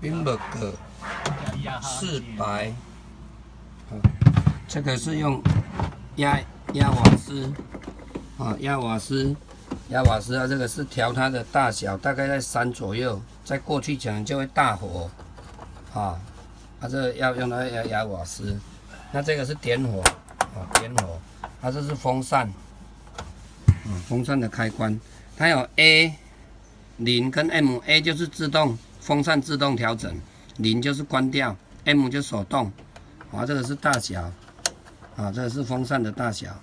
冰木格400，这个是用压瓦斯啊，压瓦斯啊，这个是调它的大小，大概在3左右，在过去可能就会大火啊，这个要用来压瓦斯。那这个是点火啊，点火，这是风扇，风扇的开关，它有 A0跟 M，A 就是自动风扇自动调整，0就是关掉 ，M 就手动，这个是大小，这个是风扇的大小，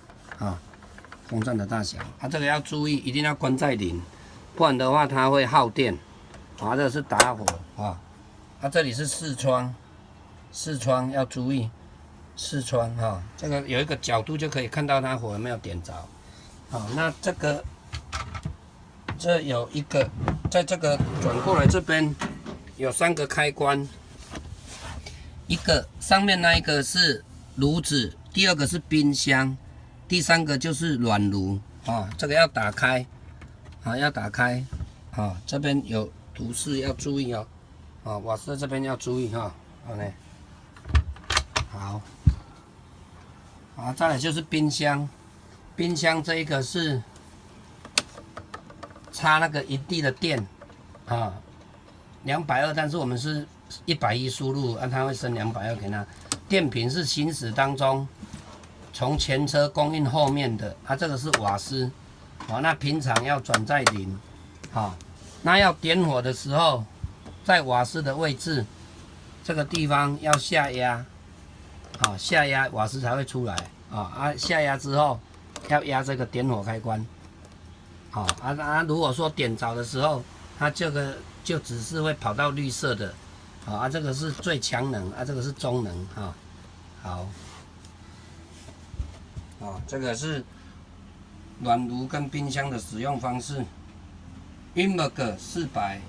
风扇的大小，这个要注意，一定要关在0，不然的话它会耗电，这个是打火，这里是视窗要注意，视窗这个有一个角度就可以看到它火有没有点着，那这有一个，在这个转过来这边有3个开关，一个上面那一个是炉子，第2个是冰箱，第3个就是暖炉这个要打开要打开这边有图示要注意瓦斯这边要注意好嘞，好，再来就是冰箱，冰箱这一个是插那个1地的电220，但是我们是110输入，它会升220给它。电瓶是行驶当中从前车供应后面的，这个是瓦斯，那平常要转在0，那要点火的时候，在瓦斯的位置这个地方要下压，下压瓦斯才会出来，下压之后要压这个点火开关。如果说点着的时候，它这个就只是会跑到绿色的，这个是最强能，这个是中能，好，这个是暖炉跟冰箱的使用方式。Inverter 400。